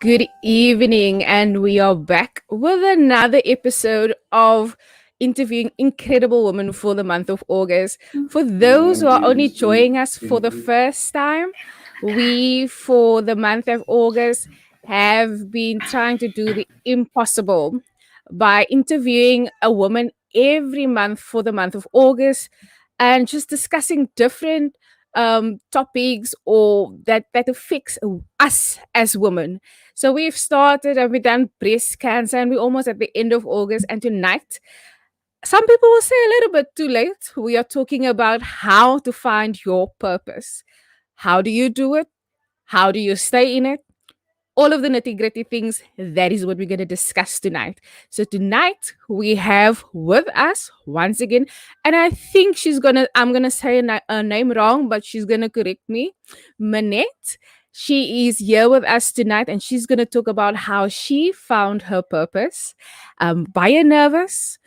Good evening, and we are back with another episode of interviewing incredible women for the month of August. For those who are only joining us for the first time, we, for the month of August, have been trying to do the impossible by interviewing a woman every month for the month of August and just discussing different topics or that affects us as women. So we've started and we've done breast cancer and we're almost at the end of August. And tonight, some people will say a little bit too late. We are talking about how to find your purpose. How do you do it? How do you stay in it? All of the nitty gritty things. That is what we're going to discuss tonight. So, tonight we have with us once again, and I think I'm going to say a name wrong, but she's going to correct me, Minette. She is here with us tonight, and she's going to talk about how she found her purpose. Baie nervous,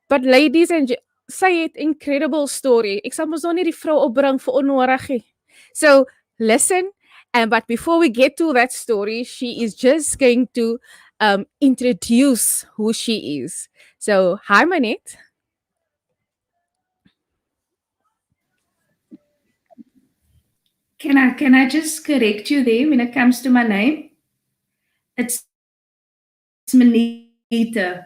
but ladies and say it, incredible story. Ek sal mos nou nie die vrou opbring vir onnodig nie. So listen, and but before we get to that story, she is just going to introduce who she is. So hi, Manette. Can I just correct you there when it comes to my name? It's Manita.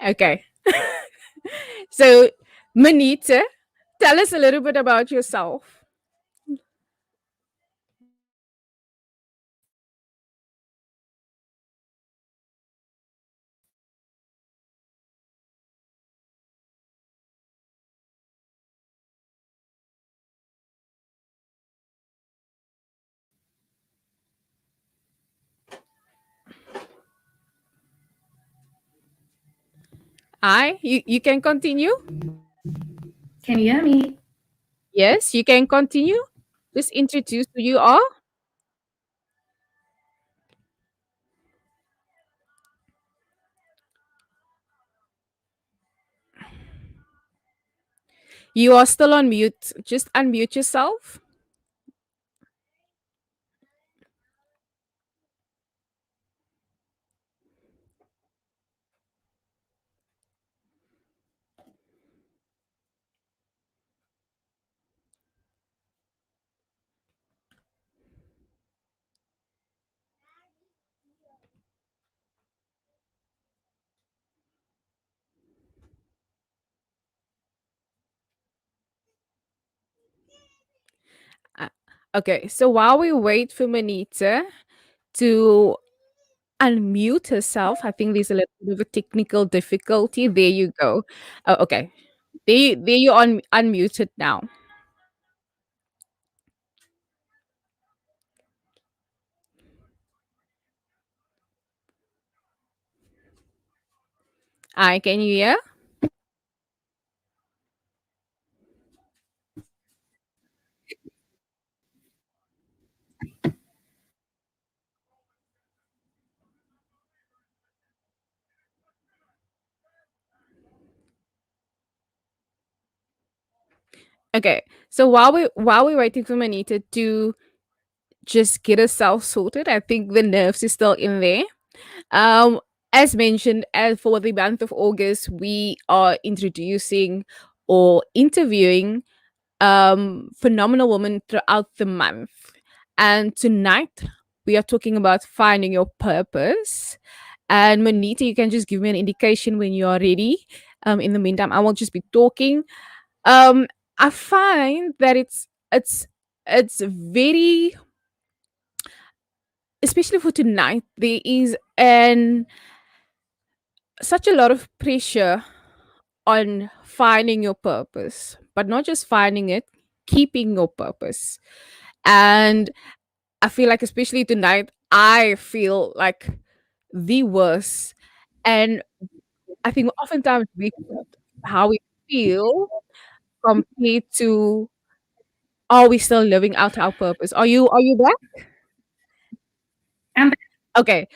Okay. So Manita, tell us a little bit about yourself. You can continue. Can you hear me? Yes, you can continue. Just introduce who you are. You are still on mute. Just unmute yourself. Uh, Okay, so while we wait for Manita to unmute herself, I think there's a little bit of a technical difficulty. There you go. Oh, okay. There you on unmuted now. I can you hear? Okay. So while we're waiting for Manita to just get herself sorted, I think the nerves is still in there. Um, as mentioned, as for the month of August, we are introducing or interviewing phenomenal women throughout the month. And tonight we are talking about finding your purpose. And Manita, you can just give me an indication when you are ready. In the meantime, I will just be talking. Um, I find that it's very, especially for tonight, there is an such a lot of pressure on finding your purpose, but not just finding it, keeping your purpose. And I feel like, especially tonight, I feel like the worst. And I think oftentimes we how we feel compared to are we still living out our purpose? Are you back? I'm back. Okay.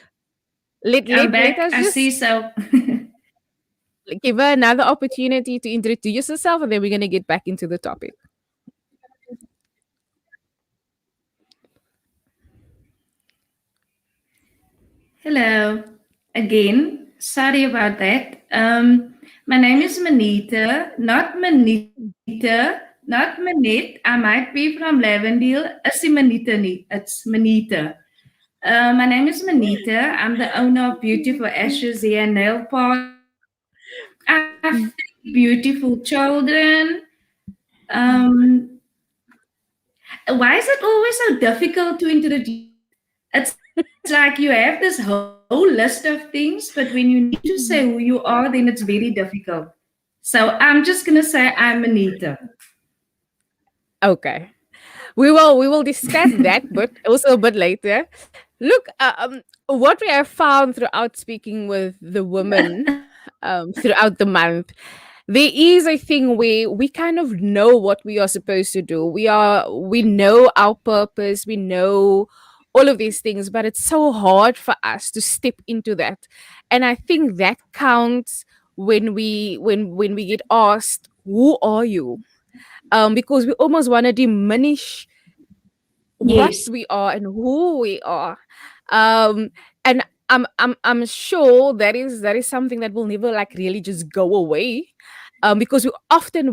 Let I'm let let back. us I see just so. give her another opportunity to introduce herself, and then we're gonna get back into the topic. Hello again. Sorry about that. My name is Manita, not Manita, not Manette. I might be from Lavendale. Is Manita nie? It's Manita. My name is Manita. I'm the owner of Beautiful Ashes Hair and Nail Parlor. I have three beautiful children. Um, why is it always so difficult to introduce? It's like you have this whole list of things, but when you need to say who you are, then it's very difficult. So I'm just gonna say I'm Anita. Okay. We will discuss that, but also a bit later. Look, what we have found throughout speaking with the women throughout the month, there is a thing where we kind of know what we are supposed to do. We know our purpose, we know all of these things, but it's so hard for us to step into that. And I think that counts when we get asked, "Who are you?" Because we almost want to diminish what Yes, we are and who we are. Um, and I'm sure that is something that will never like really just go away. Because we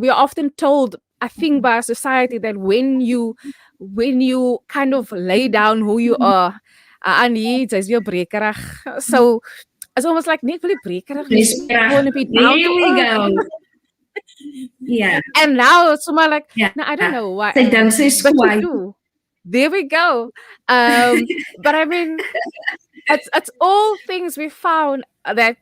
are often told, I think, by society that when you kind of lay down who you are, needs as your breaker. So it's almost like net really breaker. Let's want to be down there to we earth. go. Yeah, And now it's more like, yeah. no, I don't know why, Say don't say but you squat. do. There we go. But I mean, it's all things we found that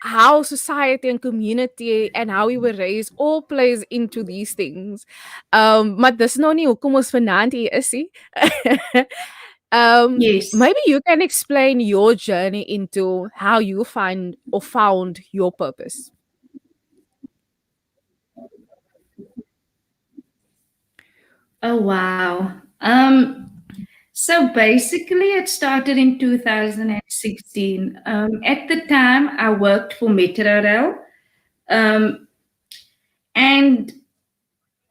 how society and community and how we were raised all plays into these things. Maar dis nou nie hoekom ons vanaand hier is nie. Yes. Maybe you can explain your journey into how you find or found your purpose. Oh wow. So basically it started in 2016. At the time I worked for Metrorail. Um, and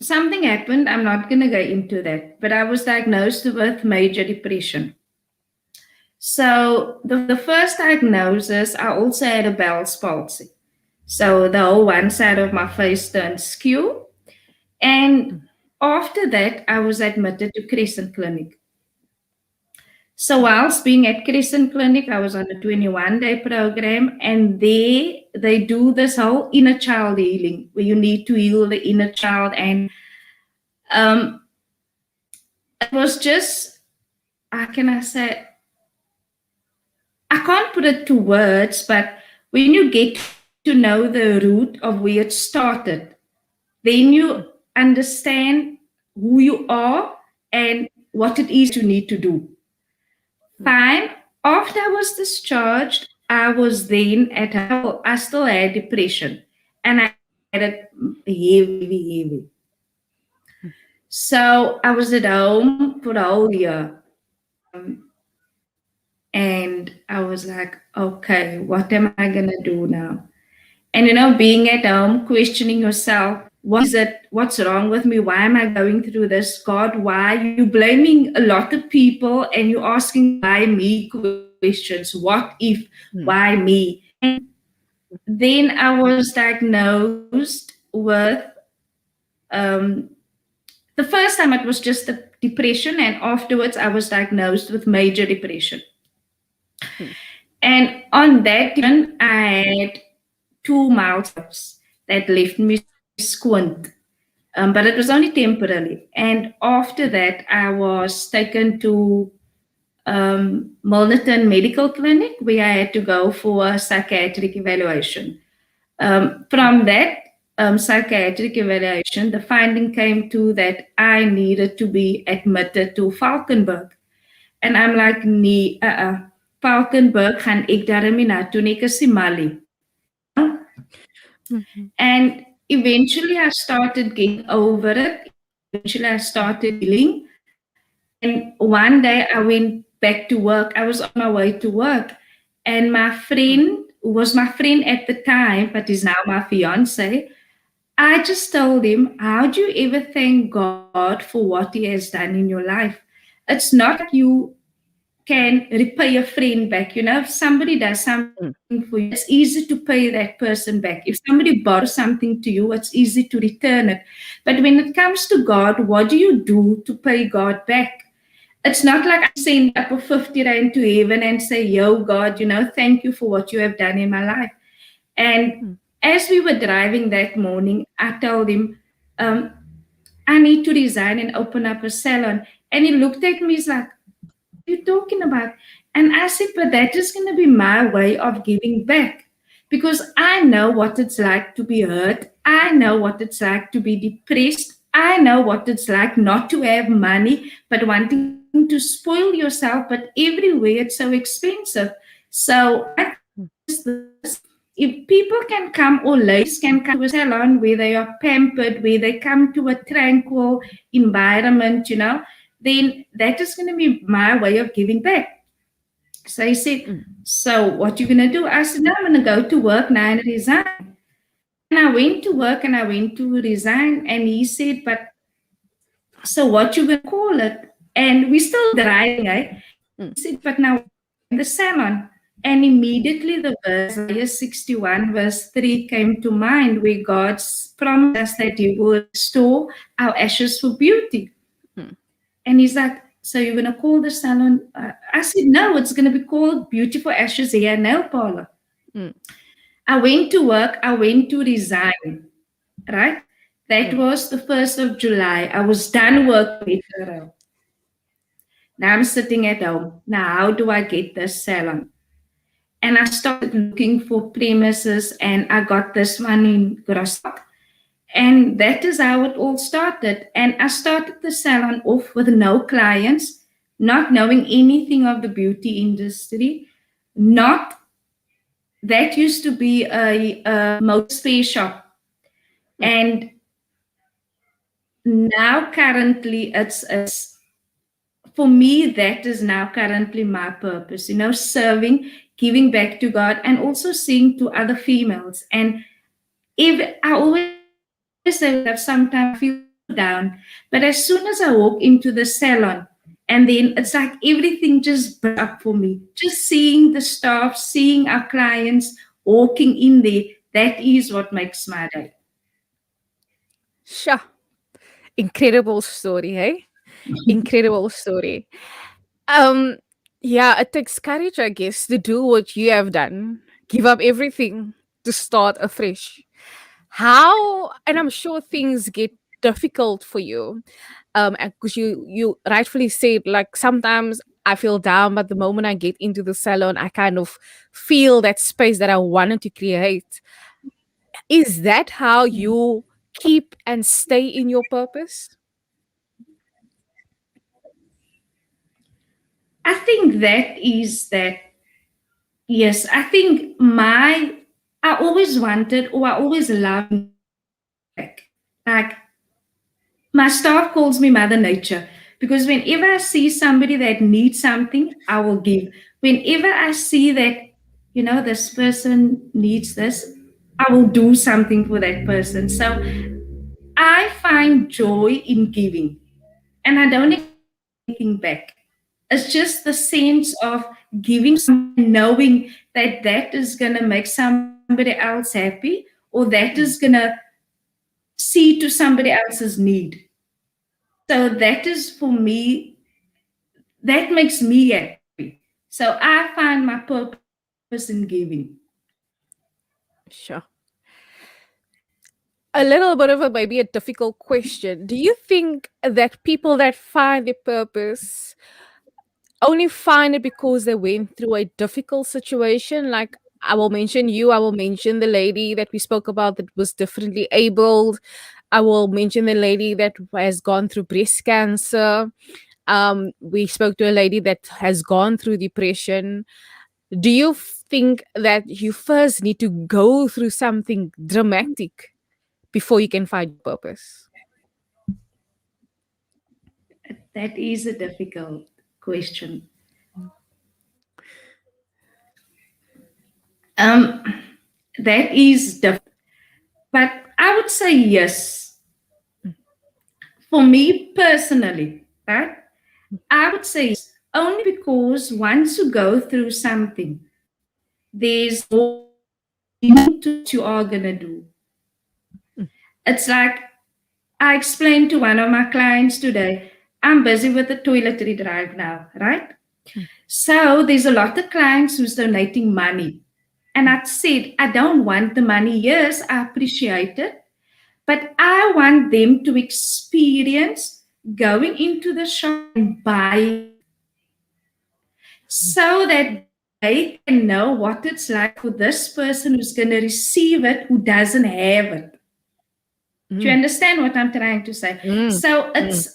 something happened. I'm not going to go into that, but I was diagnosed with major depression. So the first diagnosis, I also had a Bell's palsy. So the whole one side of my face turned skew. And after that, I was admitted to Crescent Clinic. So whilst being at Crescent Clinic, I was on a 21-day program, and there they do this whole inner child healing, where you need to heal the inner child. And um, it was just, how can I say, I can't put it to words, but when you get to know the root of where it started, then you understand who you are and what it is you need to do. Fine. After I was discharged, I was then at home. I still had depression and I had it heavy, heavy. So I was at home for a whole year. And I was like, okay, what am I going to do now? And being at home, questioning yourself, what is it? What's wrong with me? Why am I going through this? God, why? You blaming a lot of people and you asking why me questions. What if? Hmm. Why me? And then I was diagnosed with um, the first time it was just a depression, and afterwards I was diagnosed with major depression. Hmm. And on that depression, I had 2 mild that left me squint. But it was only temporarily. And after that, I was taken to Milnerton Medical Clinic where I had to go for a psychiatric evaluation. From that psychiatric evaluation, the finding came to that I needed to be admitted to Falkenberg. And I'm like, nee, Falkenberg gaan ek darm nie na toe nie, ek is die Mali. Mhm. And eventually I started getting over it. Eventually I started healing. And one day I went back to work. I was on my way to work. And my friend who was my friend at the time, but is now my fiance, I just told him, how do you ever thank God for what He has done in your life? It's not like you can repay a friend back. If somebody does something mm, for you, it's easy to pay that person back. If somebody borrows something to you, it's easy to return it. But when it comes to God, what do you do to pay God back? It's not like I send up a 50 rand to heaven and say, yo, God, thank you for what you have done in my life. And mm, as we were driving that morning, I told him, um, I need to resign and open up a salon. And he looked at me, he's like, you talking about? And I said, but that is going to be my way of giving back because I know what it's like to be hurt. I know what it's like to be depressed. I know what it's like not to have money, but wanting to spoil yourself. But everywhere it's so expensive. So my thing mm, is this: if people can come, or ladies can come to a salon where they are pampered, where they come to a tranquil environment, then that is going to be my way of giving back. So he said, mm, so what you going to do? I said, no, I'm going to go to work now and resign. And I went to work and I went to resign. And he said, but so what you going to call it? And we're still driving, eh? mm. He said, but now the salmon. And immediately the verse, Isaiah 61, verse 3 came to mind, where God's promised us that He will restore our ashes for beauty. Mm, And he's like, so you're going to call the salon? I said, no, it's going to be called Beautiful Ashes Hair Nail Parlor. mm, I went to work, I went to resign, right? That mm, was the 1st of July. I was done working with her. Now I'm sitting at home. Now, how do I get this salon? And I started looking for premises and I got this one in Grosstock. And that is how it all started. And I started the salon off with no clients, not knowing anything of the beauty industry. Not that used to be a motor spare shop. mm. And now currently it's for me, that is now currently my purpose, serving, giving back to God, and also seeing to other females. And if I always say that sometimes I feel so down, but as soon as I walk into the salon, and then it's like everything just bursts up for me. Just seeing the staff, seeing our clients walking in there, that is what makes my day. Sure. Incredible story, hey? Incredible story. Um, yeah, it takes courage, I guess, to do what you have done. Give up everything to start afresh. How, and I'm sure things get difficult for you. Because you rightfully said, like, sometimes I feel down, but the moment I get into the salon, I kind of feel that space that I wanted to create. Is that how you keep and stay in your purpose? I think that is that, yes, I think I always wanted, or I always loved back. Like, my staff calls me Mother Nature because whenever I see somebody that needs something, I will give. Whenever I see that, this person needs this, I will do something for that person. So I find joy in giving and I don't expect anything back. It's just the sense of giving, knowing that that is going to make somebody else happy or that is Mm, going to see to somebody else's need. So that is for me, that makes me happy. So I find my purpose in giving. sure. A little bit of a maybe a difficult question. Do you think that people that find their purpose only find it because they went through a difficult situation? Like, I will mention you, I will mention the lady that we spoke about that was differently abled. I will mention the lady that has gone through breast cancer. We spoke to a lady that has gone through depression. Do you think that you first need to go through something dramatic before you can find your purpose? That is a difficult question. Um, that is difficult, but I would say yes. For me personally, right? I would say yes, only because once you go through something, there's more meaning to what you are gonna do. It's like I explained to one of my clients today, I'm busy with the toiletry drive now, right? So there's a lot of clients who's donating money. And I said, I don't want the money. Yes, I appreciate it. But I want them to experience going into the shop and buying so that they can know what it's like for this person who's going to receive it who doesn't have it. Do you Mm, understand what I'm trying to say? mm, So mm. it's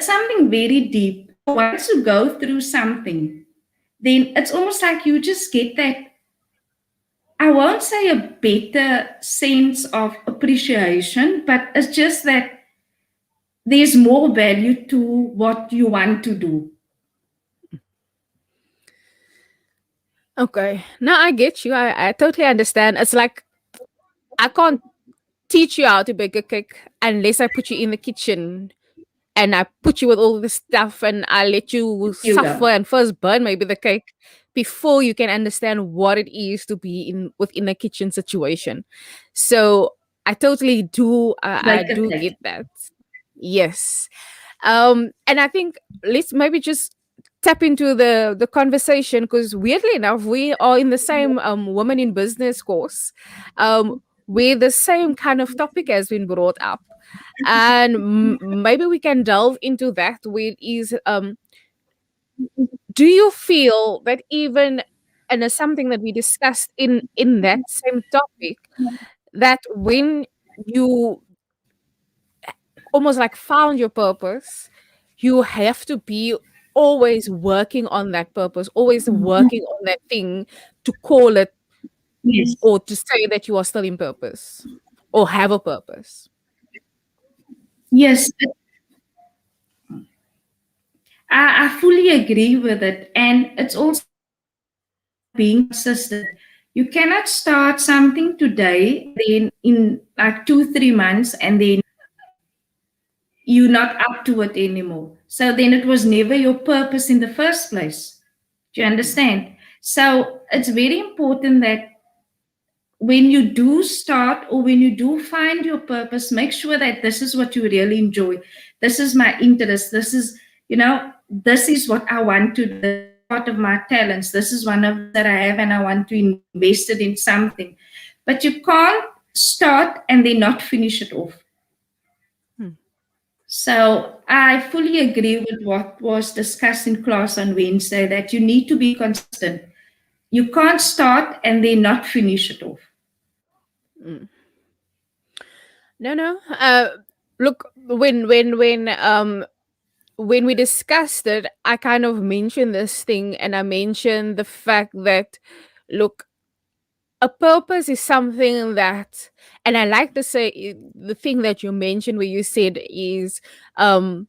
something very deep. So once you go through something, then it's almost like you just get that, I won't say a better sense of appreciation, but it's just that there's more value to what you want to do. Okay. Now I get you. I totally understand. It's like I can't teach you how to bake a cake unless I put you in the kitchen and I put you with all this stuff and I let you You suffer go. and first burn maybe the cake before you can understand what it is to be in within a kitchen situation. So I totally do I Bake a do get cake. that. Yes. And I think let's maybe just tap into the conversation because weirdly enough we are in the same women in business course where the same kind of topic has been brought up, and maybe we can delve into that where it is do you feel that even, and it's something that we discussed in that same topic, that when you almost like found your purpose, you have to be always working on that purpose, always working on that thing to call it Yes. or to say that you are still in purpose or have a purpose. Yes, I fully agree with it. And it's also being consistent. You cannot start something today, then in like 2, 3 months, and then you're not up to it anymore. So then it was never your purpose in the first place. Do you understand? So it's very important that when you do start or when you do find your purpose, make sure that this is what you really enjoy. This is my interest. This is what I want to do. This is part of my talents. This is one of that I have and I want to invest it in something. But you can't start and then not finish it off. Hmm. So I fully agree with what was discussed in class on Wednesday that you need to be consistent. You can't start and then not finish it off. Mm. No, no. Look, when we discussed it, I kind of mentioned this thing, and I mentioned the fact that, look, a purpose is something that, and I like to say the thing that you mentioned where you said is, um,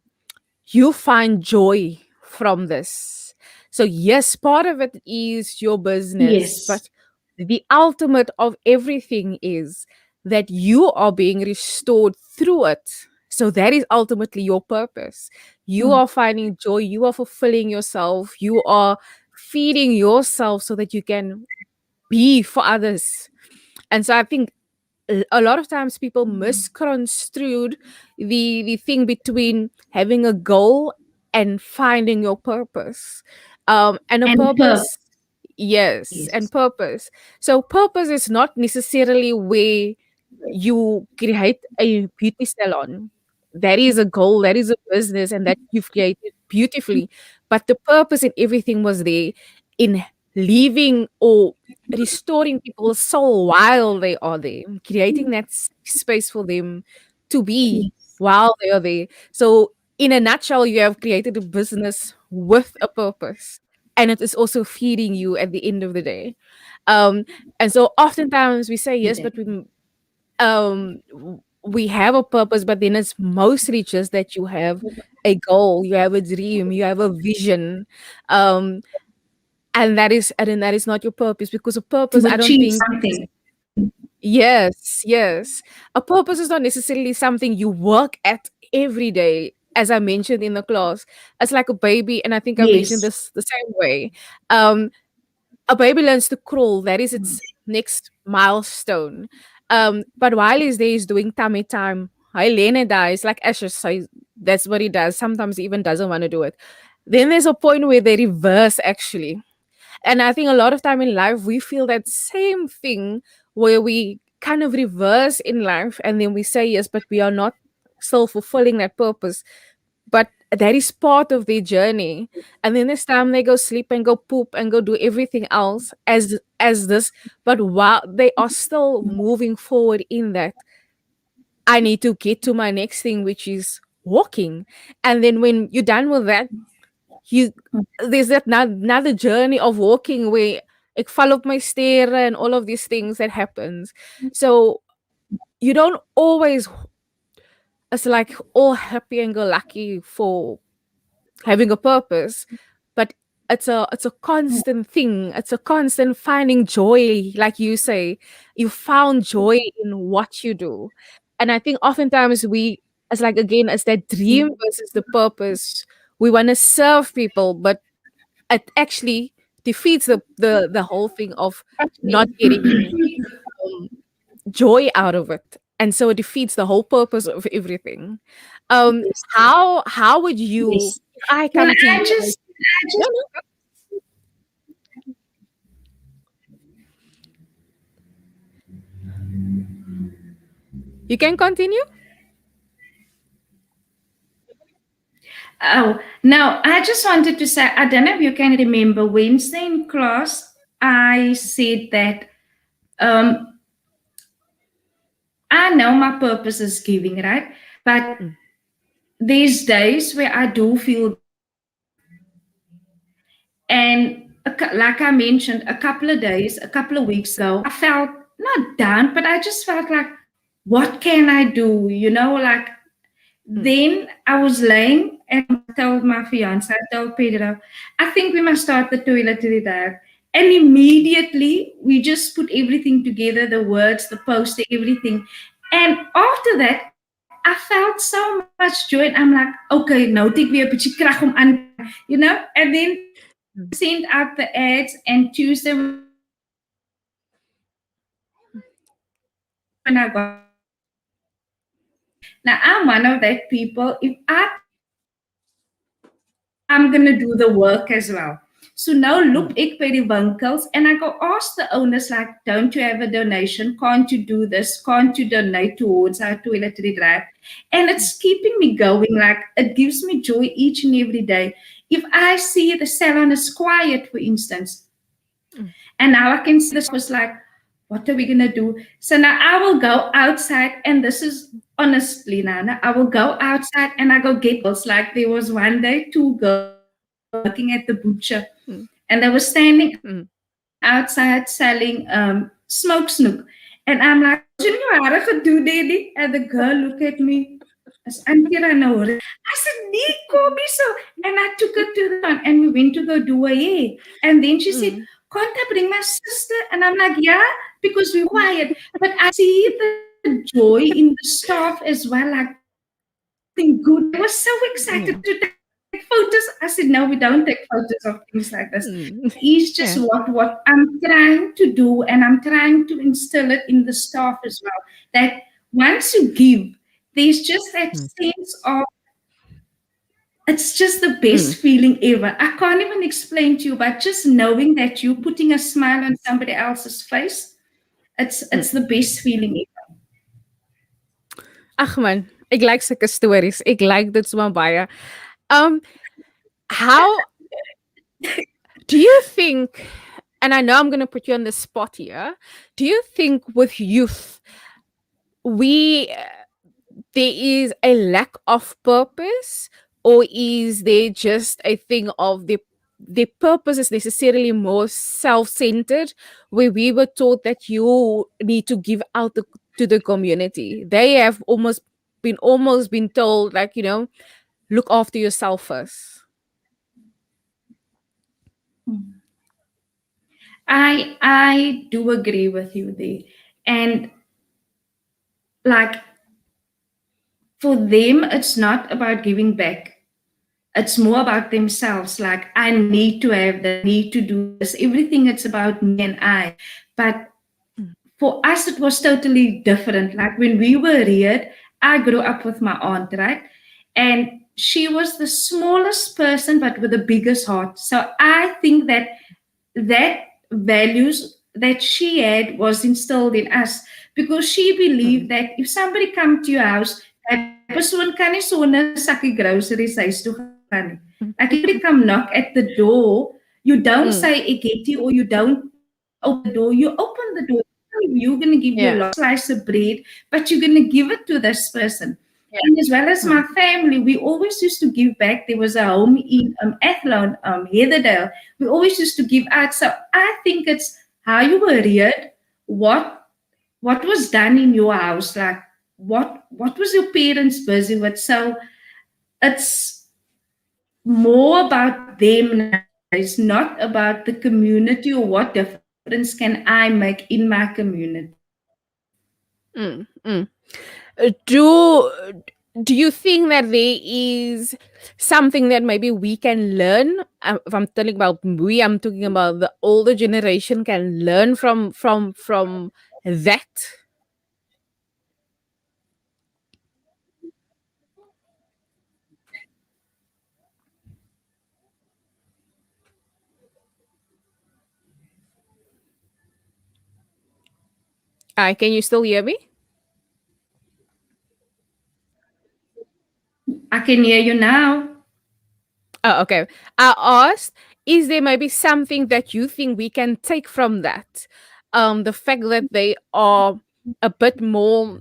you find joy from this. So, yes, part of it is your business, Yes. but the ultimate of everything is that you are being restored through it. So, that is ultimately your purpose. You Mm. are finding joy, you are fulfilling yourself, you are feeding yourself so that you can be for others. And so, I think a lot of times people misconstrued the thing between having a goal and finding your purpose, and a And purpose. purpose. Yes, and Yes. purpose. So purpose is not necessarily where you create a beauty salon. That is a goal, that is a business, and that you've created beautifully. But the purpose in everything was there in leaving or restoring people's soul while they are there, creating that space for them to be Yes. while they are there. So, in a nutshell, you have created a business with a purpose, and it is also feeding you at the end of the day. Um, and so, oftentimes we say yes, but we we have a purpose, but then it's mostly just that you have a goal, you have a dream, you have a vision. Um, and then that is not your purpose, because a purpose, to I don't achieve think is, something. yes, yes. A purpose is not necessarily something you work at every day. As I mentioned in the class, it's like a baby, and I think I mentioned Yes. this the same way. Um, a baby learns to crawl. That is its next milestone. But while he's there, he's doing tummy time. Hy lê net daar. It's like Asher, so that's what he does. Sometimes he even doesn't want to do it. Then there's a point where they reverse actually. And I think a lot of time in life we feel that same thing, where we kind of reverse in life and then we say yes, but we are not still fulfilling that purpose. But that is part of their journey. And then this time they go sleep and go poop and go do everything else as this. But while they are still moving forward in that, I need to get to my next thing, which is walking. And then when you're done with that, you there's that another journey of walking where ek val op my stair and all of these things that happens. So you don't always, it's like all happy and go lucky for having a purpose, but it's a constant thing. It's a constant finding joy, like you say. You found joy in what you do. And I think oftentimes we, as like again, as that dream versus the purpose, we want to serve people, but it actually defeats the whole thing of not getting um, joy out of it, and so it defeats the whole purpose of everything. Yes. How would you, Yes. if I Can come to I you and just, no, no, you can continue. oh, no, I just wanted to say, I don't know if you can remember Wednesday in class, I said that um, I know my purpose is giving, right? But Mm, there's days where I do feel down. And like I mentioned, a couple of days, a couple of weeks ago, I felt not down, but I just felt like, what can I do? Like mm, then I was laying and I told my fiance, I told Pedro, I think we must start the toiletry there. And immediately we just put everything together, the words, the poster, everything. And after that, I felt so much joy. And I'm like, okay, now take me a bietjie krag om aan. And then mm, sent out the ads, and Tuesday when I got my purpose, when I got my purpose, now I'm one of that people. If I think I have a purpose, I'm gonna do the work as well. So now look mm, ek by die winkels and I go ask the owners like, don't you have a donation? Can't you do this? Can't you donate towards our toiletry drive? And it's keeping me going. Like it gives me joy each and every day. If I see the salon is quiet, for instance, mm, and now I can see the staff is like, what are we gonna do? So now I will go outside, and this is honestly now, I will go outside and I go get girls. Like there was one day, two girls working at the butcher, mm, and they were standing mm, outside selling smoke snook. And I'm like, "Junior, do daddy?" And the girl looked at me as Auntie Rana. I said, "Nee, Kobe, so." And I took her to the salon and we went to go do her hair. And then she said, mm, can't I bring my sister? And I'm like, yeah, because we're quiet. But I see the joy in the staff as well, like something good. I was so excited mm, to take photos. I said, no, we don't take photos of things like this. mm. It's just Yeah. what I'm trying to do, and I'm trying to instill it in the staff as well. That once you give, there's just that Mm, sense of it's just the mm, best feeling ever. I can't even explain to you, but just knowing that you're putting a smile on somebody else's face, it's mm. the best feeling ever. Ag man, ek like sulke stories. Ek like dit so baie. Um, how do you think, and I know I'm going to put you on the spot here, do you think with youth we there is a lack of purpose, or is there just a thing of the purpose is necessarily more self-centered, where we were taught that you need to give out to the community. They have almost been told, like, look after yourself first. I do agree with you there. And like for them, it's not about giving back. It's more about themselves. Like, I need to have that, need to do this. Everything it's about me and I. But for us, it was totally different. Like when we were reared, I grew up with my aunt, right? And she was the smallest person, but with the biggest heart. So I think that that values that she had was instilled in us because she believed Mm, that if somebody come to your house, that person kan nie sonder sakkie groceries huis toe gaan nie. mm, Like if somebody come knock at the door, you don't mm. say Eketi or you don't open the door, you open the door. You're going to give your Yeah. last slice of bread, but you're going to give it to this person. Yeah. And as well as Mm, my family, we always used to give back. There was a home in Athlone, Heatherdale. We always used to give out. So I think it's how you were reared, what what was done in your house, like what was your parents busy with. So it's more about them nowadays, not about the community or what difference can I make in my community. mm, mm. Do you think that there is something that maybe we can learn? If I'm telling about we, I'm talking about the older generation can learn from that. Can you still hear me? I can hear you now. Oh, okay. I asked, is there maybe something that you think we can take from that? The fact that they are a bit more,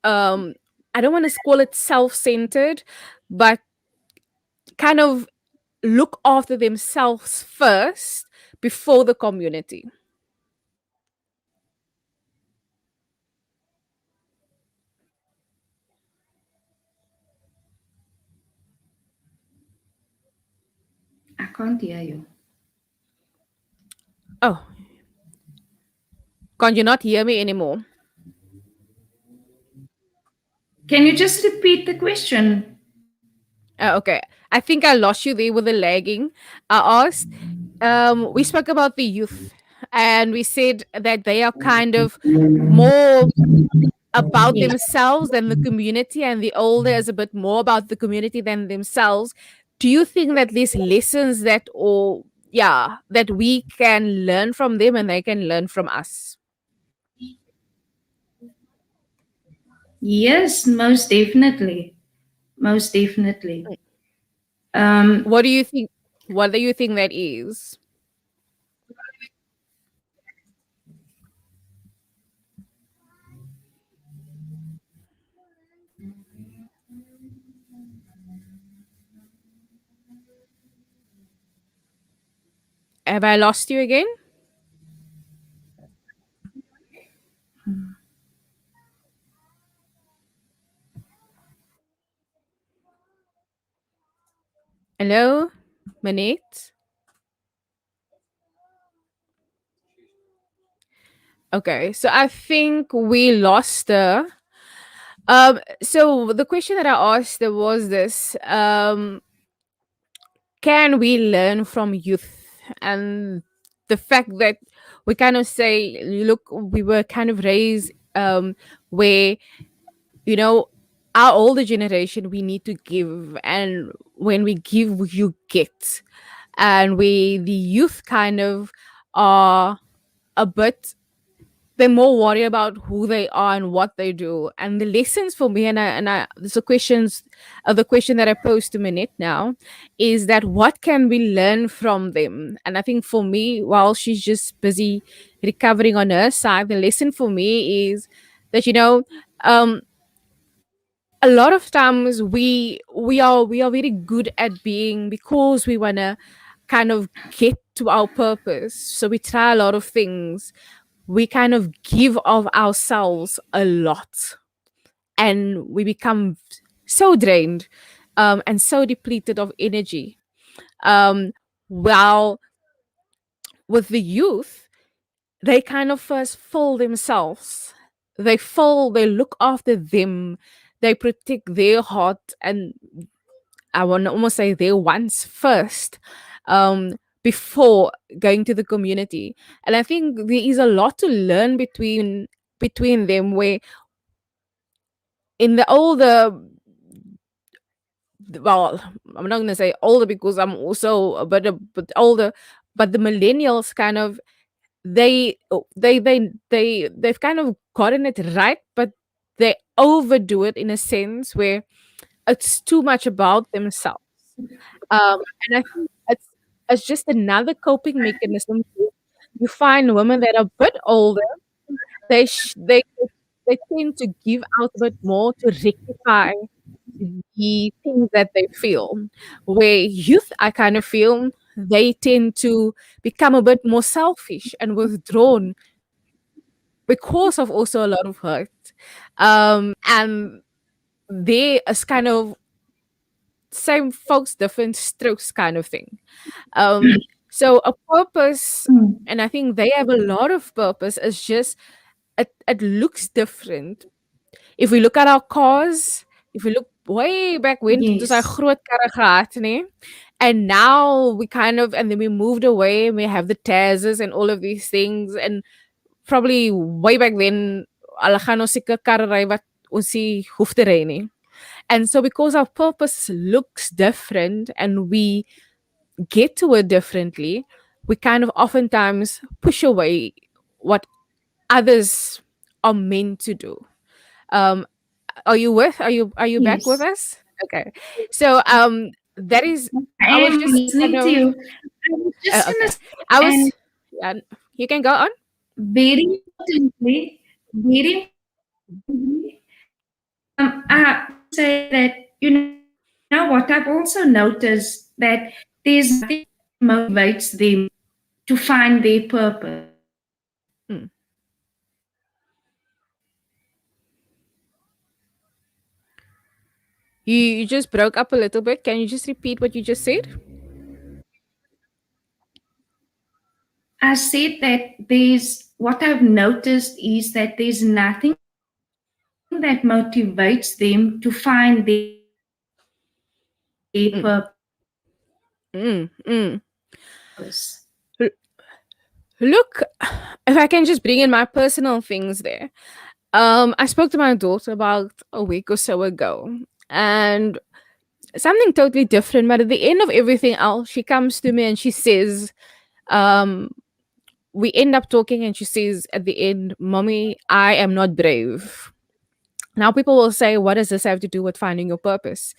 um, I don't want to call it self-centered, but kind of look after themselves first before the community. I can't hear you. Oh, can you not hear me anymore? Can you just repeat the question? Okay. I think I lost you there with the lagging. I asked, we spoke about the youth and we said that they are kind of more about Yeah. themselves than the community, and the older is a bit more about the community than themselves. Do you think that these lessons that, or yeah, that we can learn from them and they can learn from us? Yes, most definitely. Most definitely. Um, What do you think? What do you think that is? Have I lost you again? Hello, Manette. Okay, so I think we lost her. So the question that I asked was this: can we learn from youth? And the fact that we kind of say, look, we were kind of raised where, you know, our older generation, we need to give, and when we give, you get. And we, the youth, kind of are a bit, they're more worried about who they are and what they do. And the lessons for me, and I there's a questions, the question that I posed to Minette now is that what can we learn from them? And I think for me, while she's just busy recovering on her side, the lesson for me is that, um a lot of times we are very good at being, because we want to kind of get to our purpose, so we try a lot of things, we kind of give of ourselves a lot, and we become so drained, and so depleted of energy. Um, while with the youth, they kind of first fill themselves. They look after them, they protect their heart, and I want to almost say their wants first, um, before going to the community. And I think there is a lot to learn between them. Where in the older, well, I'm not going to say older because I'm also a bit older, but the millennials kind of, they've kind of gotten it right, but they overdo it in a sense where it's too much about themselves. And I think it's just another coping mechanism. You find women that are a bit older, they sh- they tend to give out a bit more to rectify the things that they feel. Where youth, I kind of feel they tend to become a bit more selfish and withdrawn because of also a lot of hurt. And they is kind of same folks, different strokes kind of thing. So a purpose, Mm. and I think they have a lot of purpose, is just it looks different. If we look at our cars, if we look way back when, it was our Yes. groot karre gehad, nee? And now we kind of, and then we moved away and we have the Tazes and all of these things. And probably way back then, hulle gaan ons seker karre ry wat ons nie hoef te ry nie. And so because our purpose looks different and we get to it differently, we kind of oftentimes push away what others are meant to do. Um, are you back with Yes. us? Okay. So that is, I I was am just kind listening to of you. I was just gonna okay. say, I was and yeah, you can go on. very importantly, very importantly, I would say that, what I've also noticed that there's nothing motivates them to find their purpose. Mm. You just broke up a little bit. Can you just repeat what you just said? I said that there's what I've noticed is that there's nothing that motivates them to find their Mm, mm, mm. purpose. L- Look, if I can just bring in my personal things there. I spoke to my daughter about a week or so ago, and something totally different. But at the end of everything else, she comes to me and she says, um, we end up talking, and she says at the end, "Mommy, I am not brave." Now, people will say, "What does this have to do with finding your purpose?"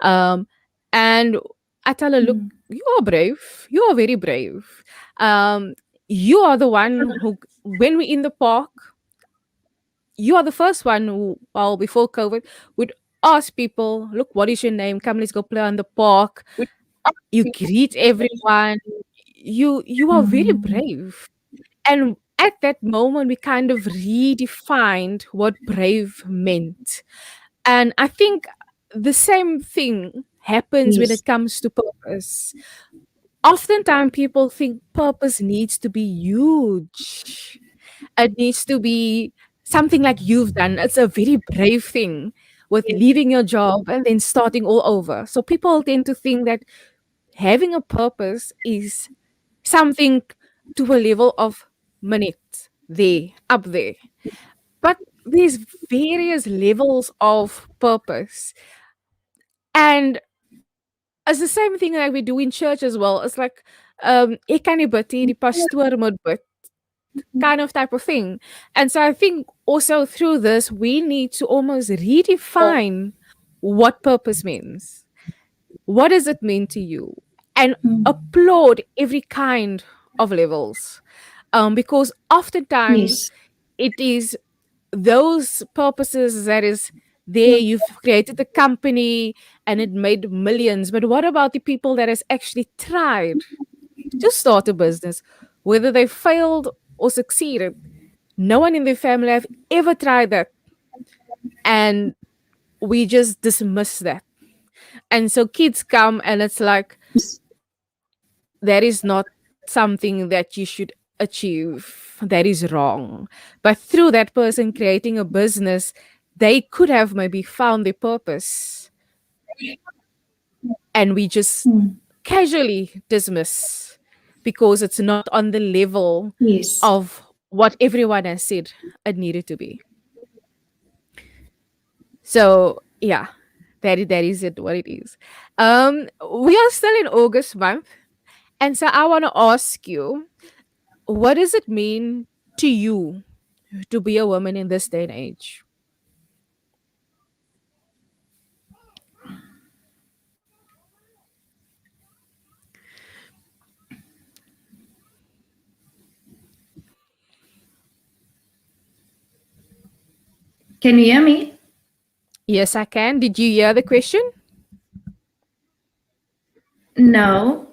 Um, and I tell her, "Look, Mm. you are brave. You are very brave. Um, you are the one who, when we're in the park, you are the first one who, well, before COVID, would ask people, 'Look, what is your name? Come, let's go play on the park.' You greet everyone. You are very Mm. brave." And at that moment, we kind of redefined what brave meant. And I think the same thing happens when Yes. it comes to purpose. Oftentimes, people think purpose needs to be huge. It needs to be something like you've done. It's a very brave thing with leaving your job and then starting all over. So people tend to think that having a purpose is something to a level of minutes there, up there. But there's various levels of purpose. And it's the same thing that we do in church as well. It's like ek kan nie bid nie, die pastoor moet bid, kind of type of thing. And so I think also through this we need to almost redefine what purpose means. What does it mean to you? And Mm. applaud every kind of levels. Because oftentimes Yes. it is those purposes that is there, you've created a company and it made millions, but what about the people that has actually tried to start a business, whether they failed or succeeded? No one in their family have ever tried that. And we just dismiss that. And so kids come and it's like, that is not something that you should achieve. That is wrong. But through that person creating a business, they could have maybe found their purpose. And we just casually dismiss because it's not on the level Yes. of what everyone has said it needed to be. So yeah, that is it what it is. We are still in August month, and so I want to ask you, what does it mean to you to be a woman in this day and age? Can you hear me? Yes, I can. Did you hear the question? No.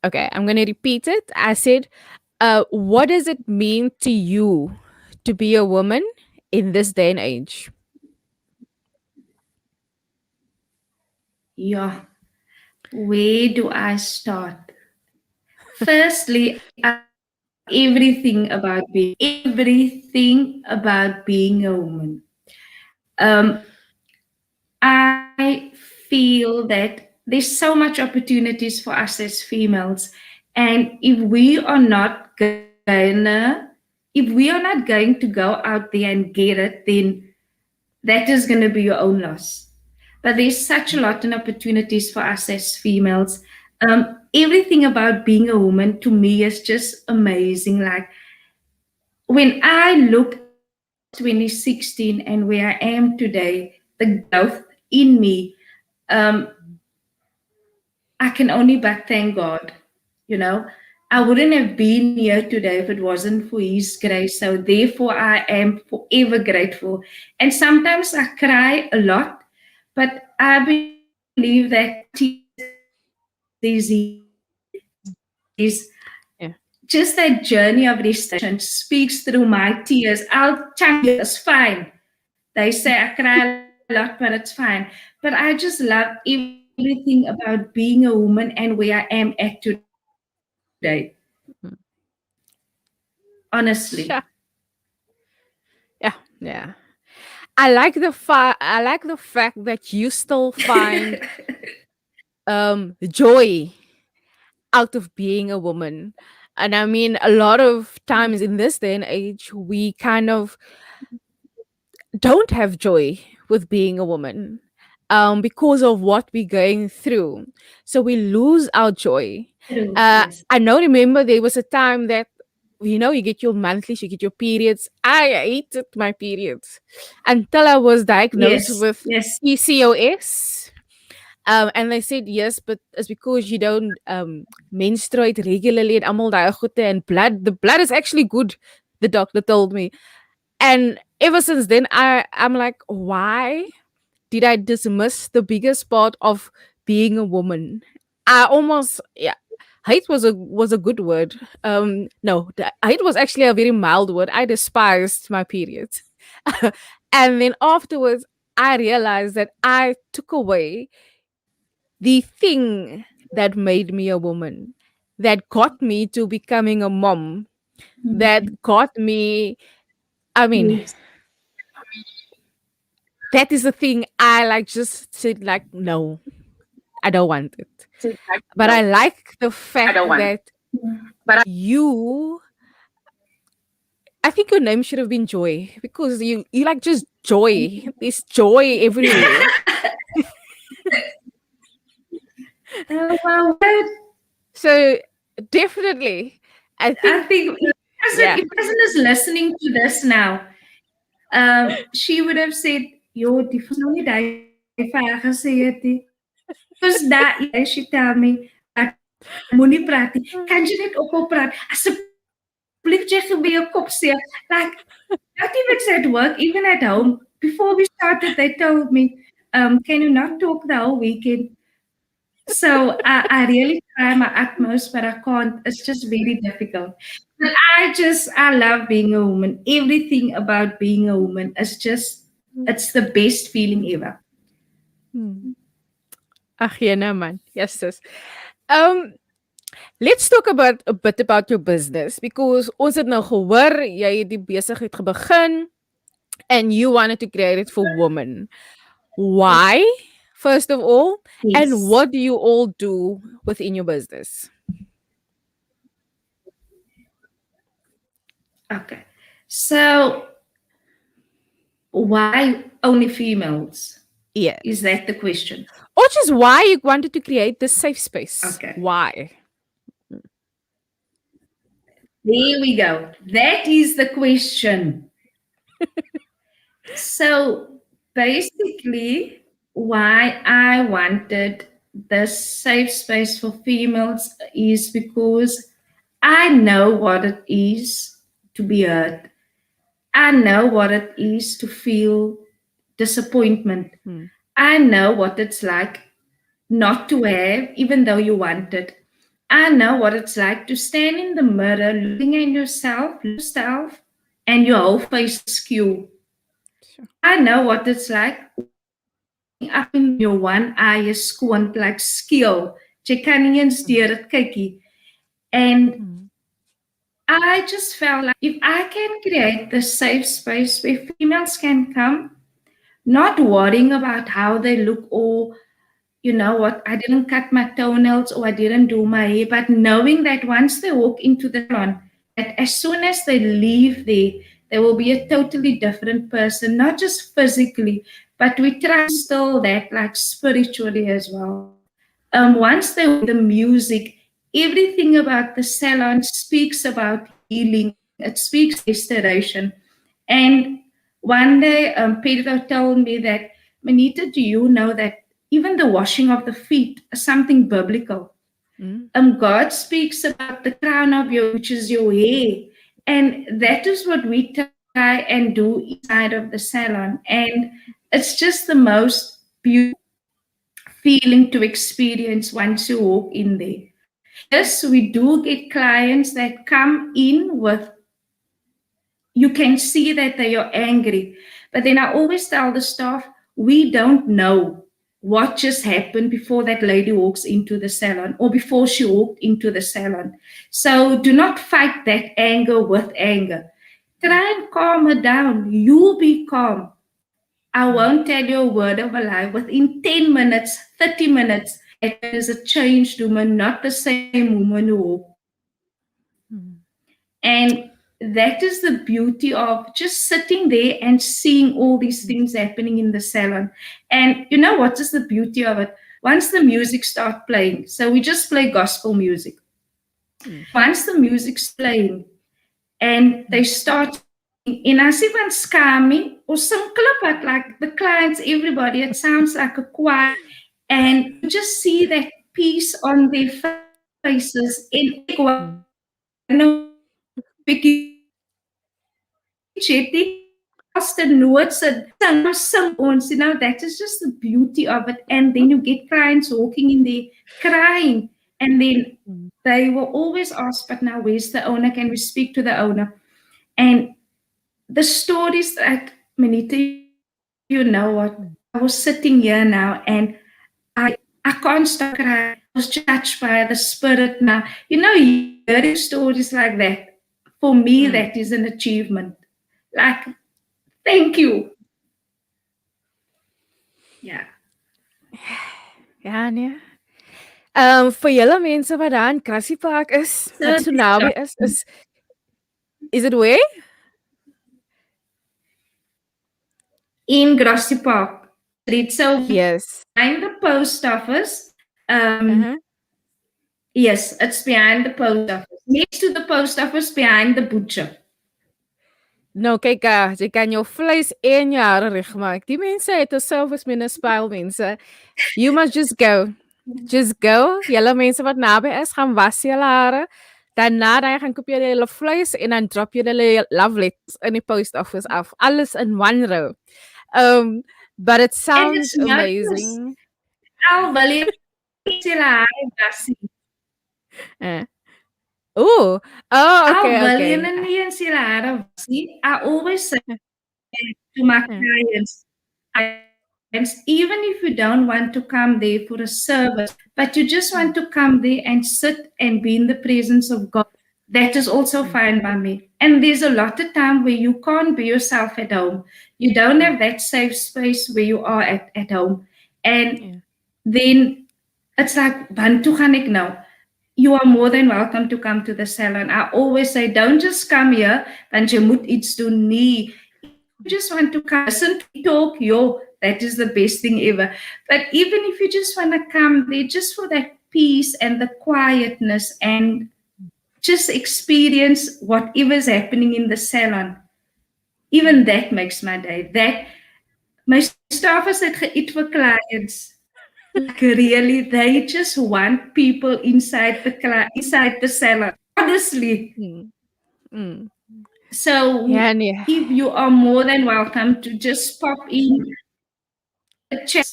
Okay, I'm going to repeat it. I said, what does it mean to you to be a woman in this day and age? Yeah. Where do I start? Firstly, I love everything about being a woman. Um, I feel that there's so much opportunities for us as females, and if we are not going to go out there and get it, then that is going to be your own loss. But there's such a lot of opportunities for us as females. Everything about being a woman to me is just amazing. Like when I look at 2016 and where I am today, the growth in me, um, I can only but thank God. You know, I wouldn't have been here today if it wasn't for His grace. So therefore, I am forever grateful. And sometimes I cry a lot, but I believe that there's Yeah. just that journey of redemption speaks through my tears. I'll chunk it's fine. They say I cry a lot, but it's fine. But I just love everything about being a woman and where I am at today. Mhm. Honestly. Sure. Yeah, yeah. I like the fact that you still find joy out of being a woman. And I mean, a lot of times in this day and age, we kind of don't have joy with being a woman because of what we're going through. So we lose our joy. True. Yes. I know, remember, there was a time that, you get your monthlies, you get your periods. I hated my periods until I was diagnosed Yes. with Yes. PCOS. And they said yes, but it's because you don't menstruate regularly and almal daai goeie and blood. The blood is actually good, the doctor told me. And ever since then, I'm like, why did I dismiss the biggest part of being a woman? I almost, yeah, hate was a good word. No, hate was actually a very mild word. I despised my period, and then afterwards, I realized that I took away the thing that made me a woman, that got me to becoming a mom, that got me. I mean, Yes. that is the thing I like just said like, no, I don't want it. But I like the fact that you I think your name should have been Joy because you like just joy. There's joy everywhere. Oh, wow. Well, So definitely I I think think yeah. if person is listening to this now, she would have said, "Yo, die van nou nie daai vir haar gesê het nie." Because that she tell me, "Wat moenie praat nie. Kan jy net ophou praat? Asseblief jy gee my jou kop seer." Like not even at work, even at home. Before we started, they told me, "Can you not talk the whole weekend?" So I really try my utmost, but I can't. It's just very difficult. But I love being a woman. Everything about being a woman is just, it's the best feeling ever. Hmm. Ag nee man. Yes sis. Um let's talk about a bit about your business because ons het nou gehoor jy het die besigheid begin and you wanted to create it for women. Why? First of all, and Yes. what do you all do within your business? Okay. So why only females? Is Yes. that the question? Or just why you wanted to create this safe space. Okay. Why? There we go. That is the question. So basically, why I wanted the safe space for females is because I know what it is to be hurt. I know what it is to feel disappointment. Hmm. I know what it's like not to have, even though you want it. I know what it's like to stand in the mirror, looking at yourself, and your whole face is skew. Sure. I know what it's like up in your one eye is squint like skill. Jy kan nie eens deur dit kykie. And Hmm. I just felt like if I can create the safe space where females can come, not worrying about how they look or you know what, I didn't cut my toenails or I didn't do my hair, but knowing that once they walk into the salon, that as soon as they leave there, they will be a totally different person, not just physically, but we try still that like spiritually as well. Once they hear the music, everything about the salon speaks about healing, it speaks restoration. And one day, Pedro told me that, Manita, do you know that even the washing of the feet is something biblical? Hmm. God speaks about the crown of your, which is your hair. And that is what we try and do inside of the salon. And it's just the most beautiful feeling to experience once you walk in there. Yes, we do get clients that come in with, you can see that they are angry. But then I always tell the staff, we don't know what just happened before that lady walks into the salon or before she walked into the salon. So do not fight that anger with anger. Try and calm her down. You be calm. I won't tell you a word of a lie. Within 10 minutes, 30 minutes, that is a changed woman, not the same woman who walked. Hmm. And that is the beauty of just sitting there and seeing all these things happening in the salon. And you know what is the beauty of it? Once the music starts playing, so we just play gospel music. Hmm. Once the music's playing and they start in as if I'm scammy or some club at like the clients, everybody, it sounds like a choir. And you just see that peace on their faces in Hmm. lost and notes and some ons, you know, that is just the beauty of it. And then you get clients walking in there crying, and then Hmm. they will always ask, but now where's the owner? Can we speak to the owner? And the stories that Manita, you know what? I was sitting here now and I can't stop crying. I was touched by the spirit now. You know, hearing stories like that, for me, Hmm. that is an achievement. Like, thank you. Yeah. Ja, nee. Vir julle mense wat daar in Grassy Park is, wat So so naby is it where? in Grassy Park Street, so Yes. behind the post office. Uh-huh. Yes, it's behind the post office. Next to the post office, behind the butcher. Nou kyk, jy kan jou vleis en jou hare regmaak. Die mense het 'n service munisipal mense. You must just go. Just go. Julle mense wat naby is, gaan was julle hare. Daarna dan gaan koop jy julle vleis en dan drop jy hulle love letters in die post office af. Alles in one row. But it And sounds it's not just amazing. Al William. sila basi. Uh, oh, oh, Our okay, okay. billionaire sila basi. I always say to my Uh, clients, even if you don't want to come there for a service, but you just mm, want to come there and sit and be in the presence of God, that is also mm, fine by me. And there's a lot of time where you can't be yourself at home. You don't mm, have that safe space where you are at home. And yeah, then it's like, "Wanneer gaan ek nou?" You are more than welcome to come to the salon. I always say, don't just come here, want jy moet iets doen nie. If you just want to come, listen to me talk, that is the best thing ever. But even if you just want to come there, just for that peace and the quietness and just experience whatever's happening in the salon, even mm. that makes my day. That my staff has het geëet vir clients. Like really, they just want people inside the salon. Honestly. Mm, mm. So Yeah, and yeah. if you are more than welcome to just pop in a chat.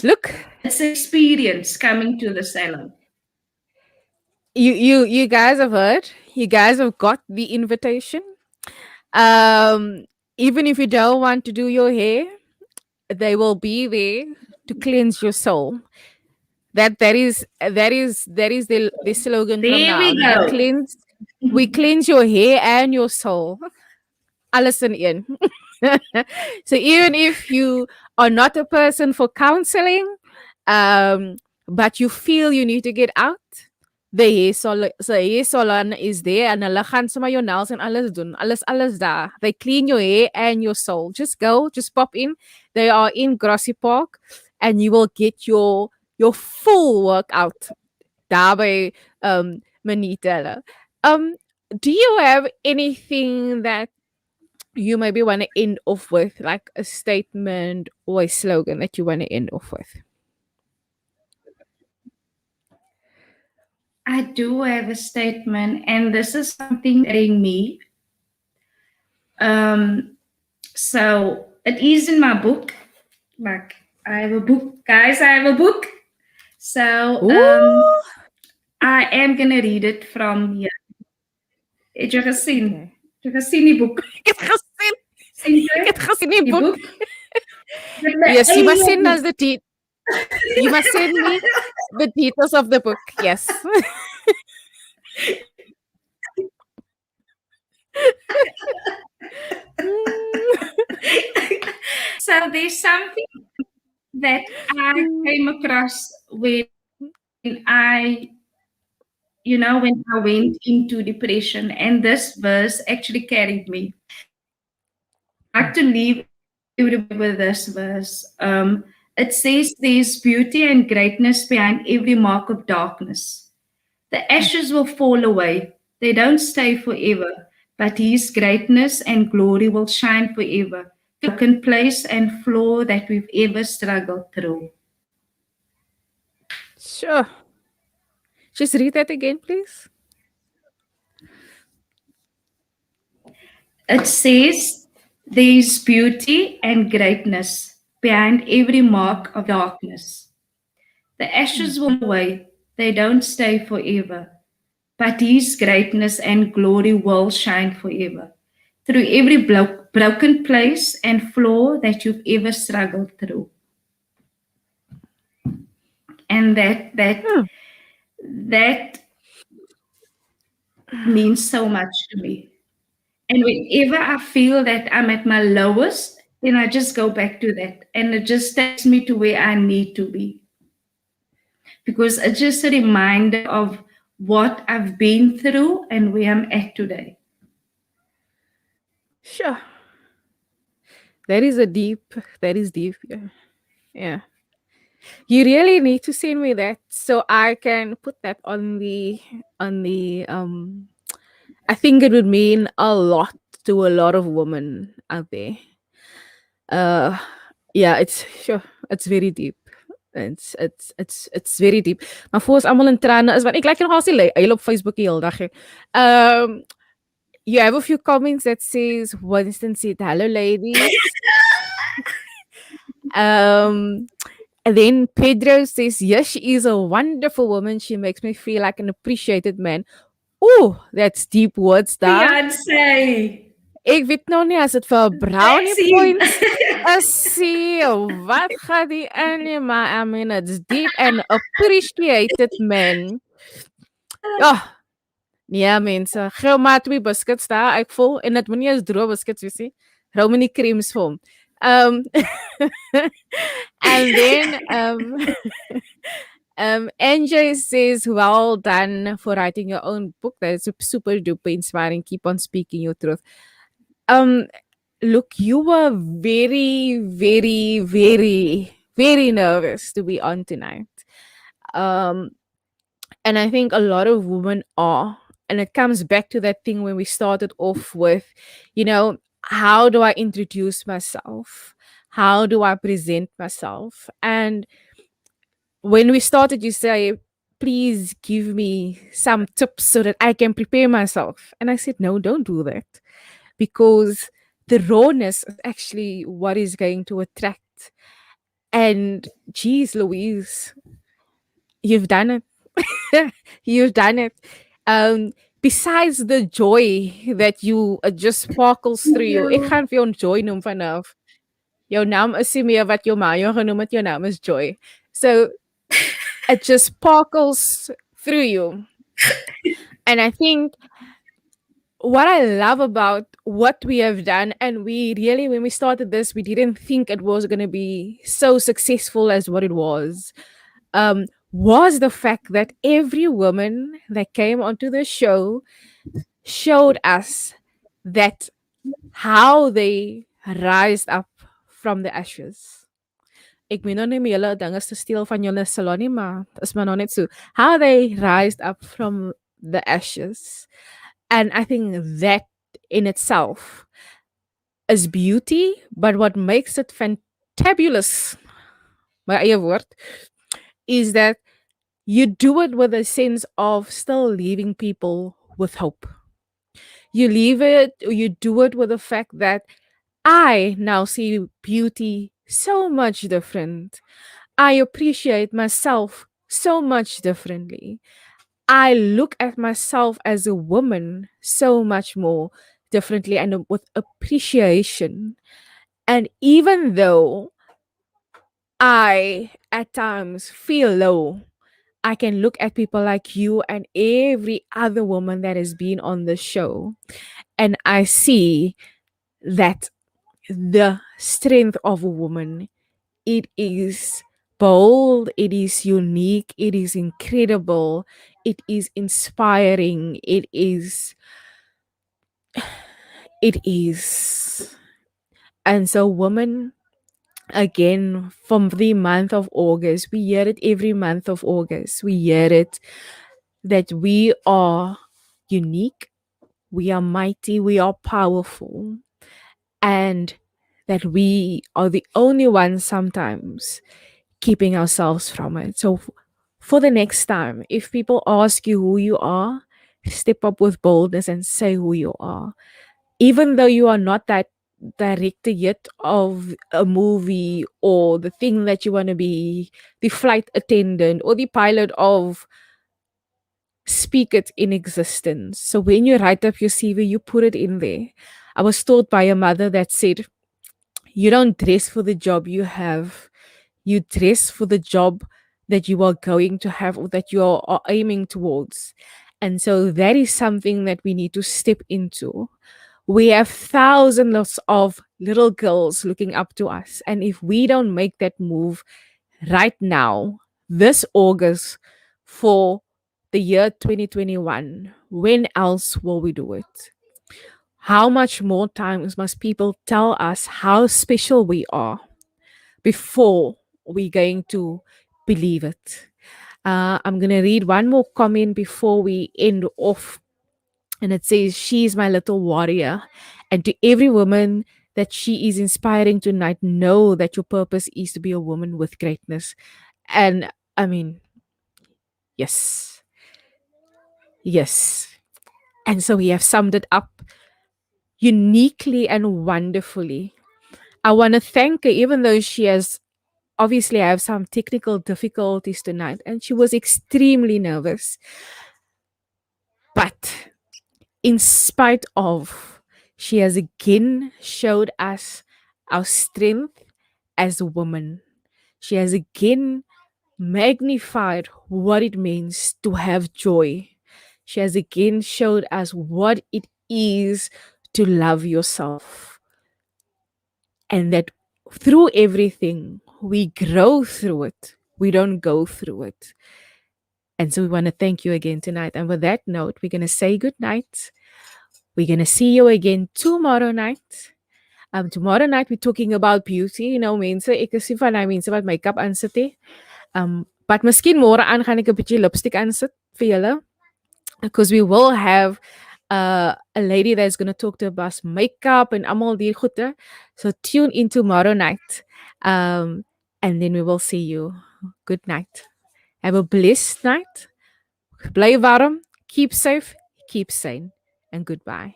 Look, It's an experience coming to the salon. you guys have heard. You guys have got the invitation. Um, even if you don't want to do your hair, they will be there to cleanse your soul. That is the slogan from There now we on. go. We cleanse your hair and your soul. Alles in een. So even if you are not a person for counseling, but you feel you need to get out, the hair salon is there and hulle gaan sommer jou nails en alles doen. Alles daar. They clean your hair and your soul. Just go, just pop in. They are in Grassy Park and you will get your full workout daar by Minette. Um do you have anything that you maybe want to end off with, like a statement or a slogan that you want to end off with? I do have a statement, and this is something in me. So it is in my book. Like I have a book, guys. I have a book. So Ooh, I am gonna read it from here. Het jy gesien? okay. Het jy gesien die boek? Ik heb gezien. Sien Ik jy heb gezien die die boek. boek? Met my Yes, you must eie send us boek. you must send me the details of the book. Yes. So there's something that I came across when I, when I went into depression, and this verse actually carried me. I'd like to leave everybody with this verse. It says, "There's beauty and greatness behind every mark of darkness. The ashes will fall away, they don't stay forever, but His greatness and glory will shine forever. Broken place and flaw that we've ever struggled through." Sure. Just read that again, please. It says, "There is beauty and greatness behind every mark of darkness. The ashes will fall away, they don't stay forever, but His greatness and glory will shine forever. Through every broken place and flaw that you've ever struggled through." And that means so much to me. And whenever I feel that I'm at my lowest, then I just go back to that, and it just takes me to where I need to be, because it's just a reminder of what I've been through and where I'm at today. Sure. That is deep. Yeah. Yeah. You really need to send me that so I can put that on the I think it would mean a lot to a lot of women out there. Uh yeah, it's sure it's very deep. It's very deep. Maar voor ons allemaal in trane is want ek like nogal sien hy op Facebook die hele dag. You have a few comments that says Winston said hello ladies. Um And then Pedro says, yes, she is a wonderful woman. She makes me feel like an appreciated man. Oh, that's deep words daar. Fiance. Ek weet nou nie as dit vir 'n brownie Sexy. points is sie wat gaan die in nie, maar I mean it's deep and appreciated man. Ja, nee mense, gou maar 2 biscuits daar uitvol en dit moenie eens droë biscuits wees nie. Hou my nie creams vir hom. Um and then NJ says, well done for writing your own book. That is super duper inspiring. Keep on speaking your truth. Um, look, you were very, very, very, very nervous to be on tonight. Um, and I think a lot of women are. And it comes back to that thing when we started off with, how do I introduce myself? How do I present myself? And when we started, you say, please give me some tips so that I can prepare myself. And I said, no, don't do that. Because the rawness is actually what is going to attract. And geez, Louise, you've done it. You've done it. Besides the joy that you just sparkles through you, ek gaan vir jou joy noem vanaf. Jou naam is nie meer wat jou ma jou genoem het, jou naam is Joy. So it just sparkles through you. And I think what I love about what we have done, and we really, when we started this, we didn't think it was going to be so successful as what it was the fact that every woman that came onto the show showed us that how they rised up from the ashes. Ek meen nou nie meer julle dinge te steel van julle salon nie, maar is maar nou net so. How they rised up from the ashes. And I think that in itself is beauty, but what makes it fantabulous, my eie woord, is that you do it with a sense of still leaving people with hope. You do it with the fact that I now see beauty so much different. I appreciate myself so much differently. I look at myself as a woman so much more differently and with appreciation. And even though I at times feel low, I can look at people like you and every other woman that has been on the show, and I see that the strength of a woman, it is bold, it is unique, it is incredible, it is inspiring, it is. And so women, again, from the month of August, we hear it every month of August, we hear it that we are unique, we are mighty, we are powerful, and that we are the only ones sometimes keeping ourselves from it. So for the next time, if people ask you who you are, step up with boldness and say who you are. Even though you are not that director yet of a movie or the thing that you want to be, the flight attendant or the pilot of, speak it in existence. So when you write up your CV, you put it in there. I was taught by a mother that said, you don't dress for the job you have, you dress for the job that you are going to have or that you are aiming towards. And so that is something that we need to step into. We have thousands of little girls looking up to us. And if we don't make that move right now, this August, for the year 2021, when else will we do it? How much more times must people tell us how special we are before we're going to believe it? I'm going to read one more comment before we end off. And it says, she's my little warrior. And to every woman that she is inspiring tonight, know that your purpose is to be a woman with greatness. And I mean, yes. Yes. And so we have summed it up uniquely and wonderfully. I want to thank her, even though she has obviously have some technical difficulties tonight, and she was extremely nervous. But in spite of, she has again showed us our strength as a woman. She has again magnified what it means to have joy. She has again showed us what it is to love yourself. And that through everything, we grow through it. We don't go through it. And so we want to thank you again tonight. And with that note, we're going to say good night. We're going to see you again tomorrow night. Tomorrow night, we're talking about beauty. You know, mense, ek is nie van die mense wat make-up aansit nie. But miskien môre aan gaan ek 'n bietjie lipstick aansit vir julle, because we will have a lady that's going to talk to us makeup and almal die goede. So tune in tomorrow night. And then we will see you. Good night. Have a blessed night. Bly warm, keep safe, keep sane, and goodbye.